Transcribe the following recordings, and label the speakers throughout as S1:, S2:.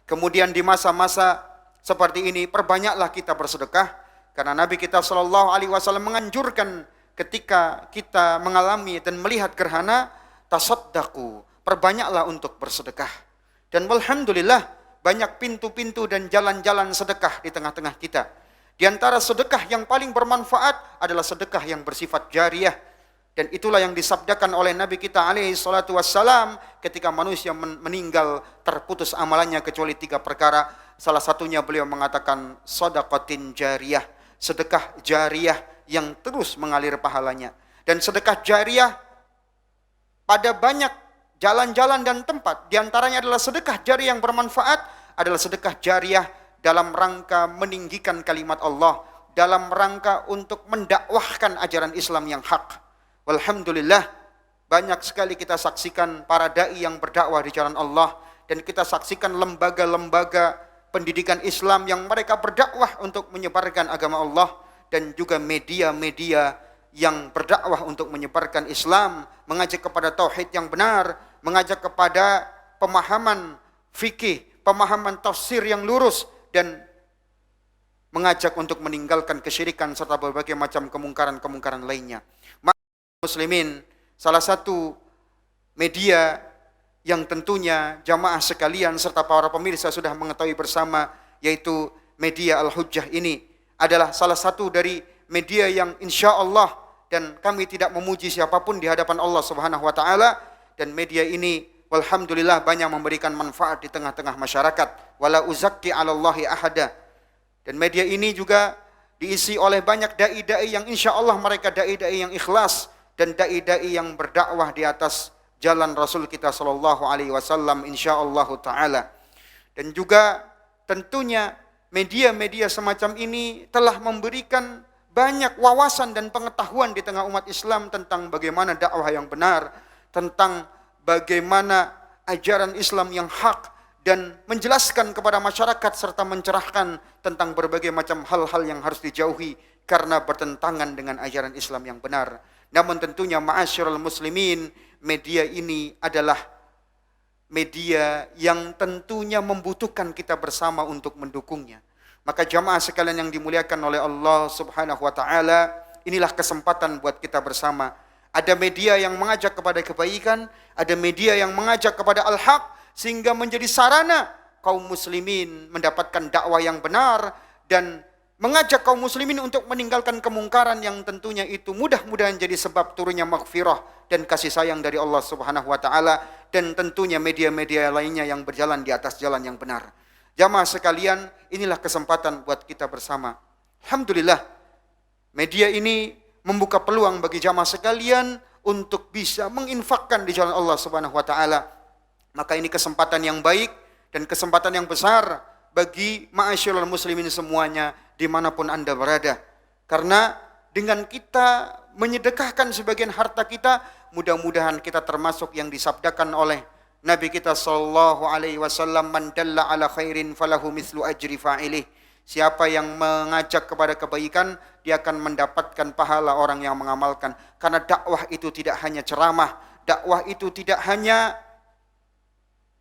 S1: Kemudian di masa-masa seperti ini perbanyaklah kita bersedekah, karena Nabi kita Shallallahu Alaihi Wasallam menganjurkan ketika kita mengalami dan melihat gerhana, tasaddaqu, perbanyaklah untuk bersedekah. Dan alhamdulillah banyak pintu-pintu dan jalan-jalan sedekah di tengah-tengah kita. Di antara sedekah yang paling bermanfaat adalah sedekah yang bersifat jariyah. Dan itulah yang disabdakan oleh Nabi kita alaihi salatu wassalam ketika manusia meninggal terputus amalannya kecuali 3 perkara. Salah satunya beliau mengatakan shadaqatin jariyah, sedekah jariyah yang terus mengalir pahalanya. Dan sedekah jariyah pada banyak jalan-jalan dan tempat. Di antaranya adalah sedekah jariyah yang bermanfaat adalah sedekah jariyah dalam rangka meninggikan kalimat Allah, dalam rangka untuk mendakwahkan ajaran Islam yang hak. Alhamdulillah banyak sekali kita saksikan para dai yang berdakwah di jalan Allah, dan kita saksikan lembaga-lembaga pendidikan Islam yang mereka berdakwah untuk menyebarkan agama Allah, dan juga media-media yang berdakwah untuk menyebarkan Islam, mengajak kepada tauhid yang benar, mengajak kepada pemahaman fikih, pemahaman tafsir yang lurus, dan mengajak untuk meninggalkan kesyirikan serta berbagai macam kemungkaran-kemungkaran lainnya. Muslimin, salah satu media yang tentunya jamaah sekalian serta para pemirsa sudah mengetahui bersama, yaitu media Al-Hujjah ini adalah salah satu dari media yang insya Allah, dan kami tidak memuji siapapun di hadapan Allah Subhanahu wa taala, dan media ini walhamdulillah banyak memberikan manfaat di tengah-tengah masyarakat. Wala uzakki 'alallahi ahada. Dan media ini juga diisi oleh banyak dai-dai yang insya Allah mereka dai-dai yang ikhlas dan dai-dai yang berdakwah di atas jalan Rasul kita sallallahu alaihi wasallam insyaallah taala. Dan juga tentunya media-media semacam ini telah memberikan banyak wawasan dan pengetahuan di tengah umat Islam tentang bagaimana dakwah yang benar, tentang bagaimana ajaran Islam yang hak, dan menjelaskan kepada masyarakat serta mencerahkan tentang berbagai macam hal-hal yang harus dijauhi karena bertentangan dengan ajaran Islam yang benar. Namun tentunya ma'asyiral muslimin, media ini adalah media yang tentunya membutuhkan kita bersama untuk mendukungnya. Maka jamaah sekalian yang dimuliakan oleh Allah Subhanahu wa taala, inilah kesempatan buat kita bersama. Ada media yang mengajak kepada kebaikan, ada media yang mengajak kepada al-haq, sehingga menjadi sarana kaum muslimin mendapatkan dakwah yang benar dan mengajak kaum muslimin untuk meninggalkan kemungkaran yang tentunya itu mudah-mudahan jadi sebab turunnya maghfirah dan kasih sayang dari Allah Subhanahu wa taala, dan tentunya media-media lainnya yang berjalan di atas jalan yang benar. Jamaah sekalian, inilah kesempatan buat kita bersama. Alhamdulillah, media ini membuka peluang bagi jamaah sekalian untuk bisa menginfakkan di jalan Allah Subhanahu wa taala. Maka ini kesempatan yang baik dan kesempatan yang besar bagi ma'asyiral muslimin semuanya dimanapun Anda berada. Karena dengan kita menyedekahkan sebagian harta kita, mudah-mudahan kita termasuk yang disabdakan oleh Nabi kita sallallahu alaihi wasallam, man dalla ala khairin falahu mithlu ajri fa'ilih. Siapa yang mengajak kepada kebaikan, dia akan mendapatkan pahala orang yang mengamalkan. Karena dakwah itu tidak hanya ceramah, dakwah itu tidak hanya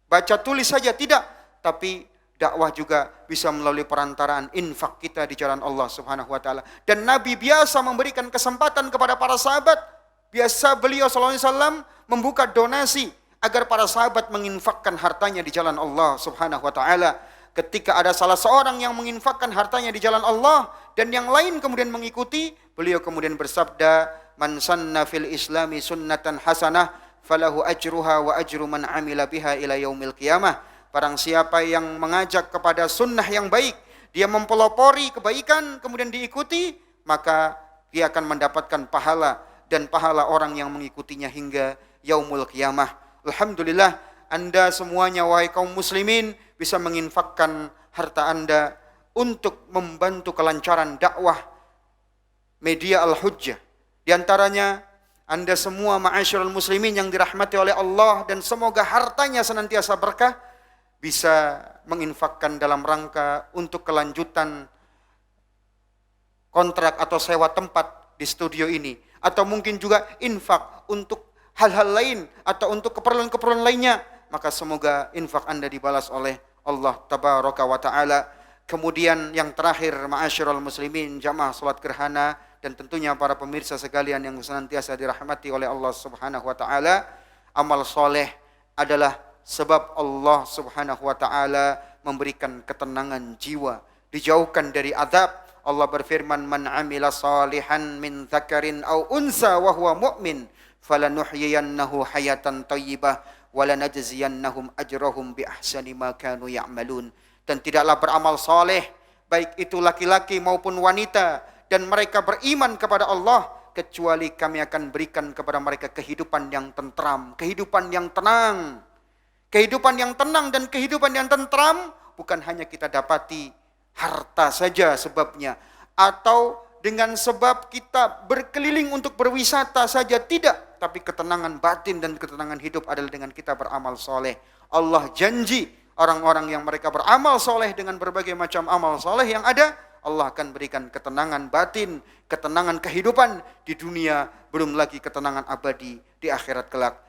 S1: baca tulis saja, tidak, tapi dakwah juga bisa melalui perantaraan infak kita di jalan Allah Subhanahu wa taala. Dan Nabi biasa memberikan kesempatan kepada para sahabat. Biasa beliau sallallahu alaihi wasallam membuka donasi agar para sahabat menginfakkan hartanya di jalan Allah Subhanahu wa taala. Ketika ada salah seorang yang menginfakkan hartanya di jalan Allah dan yang lain kemudian mengikuti, beliau kemudian bersabda, "Man sanna fil islami sunnatan hasanah falahu ajruha wa ajru man amila biha ila yaumil qiyamah." Barang siapa yang mengajak kepada sunnah yang baik, dia mempelopori kebaikan kemudian diikuti, maka dia akan mendapatkan pahala dan pahala orang yang mengikutinya hingga yaumul qiyamah. Alhamdulillah, Anda semuanya wahai kaum muslimin bisa menginfakkan harta Anda untuk membantu kelancaran dakwah media Al-Hujjah. Di antaranya Anda semua ma'asyiral muslimin yang dirahmati oleh Allah, dan semoga hartanya senantiasa berkah, bisa menginfakkan dalam rangka untuk kelanjutan kontrak atau sewa tempat di studio ini, atau mungkin juga infak untuk hal-hal lain atau untuk keperluan-keperluan lainnya. Maka semoga infak Anda dibalas oleh Allah tabaraka wa ta'ala. Kemudian yang terakhir, ma'asyiral muslimin, jamaah salat gerhana, dan tentunya para pemirsa sekalian yang senantiasa dirahmati oleh Allah Subhanahu wa taala, amal soleh adalah sebab Allah Subhanahu wa taala memberikan ketenangan jiwa, dijauhkan dari azab. Allah berfirman, "Man 'amila salihan min dzakarin aw unsa wa huwa mu'min, falanuhyiyannahu hayatan thayyibah wa lanajziyannahum ajrahum bi ahsani ma kanu ya'malun." Dan tidaklah beramal saleh, baik itu laki-laki maupun wanita, dan mereka beriman kepada Allah, kecuali kami akan berikan kepada mereka kehidupan yang tentram, kehidupan yang tenang. Kehidupan yang tenang dan kehidupan yang tentram bukan hanya kita dapati harta saja sebabnya, atau dengan sebab kita berkeliling untuk berwisata saja, tidak. Tapi ketenangan batin dan ketenangan hidup adalah dengan kita beramal soleh. Allah janji orang-orang yang mereka beramal soleh dengan berbagai macam amal soleh yang ada, Allah akan berikan ketenangan batin, ketenangan kehidupan di dunia, belum lagi ketenangan abadi di akhirat kelak.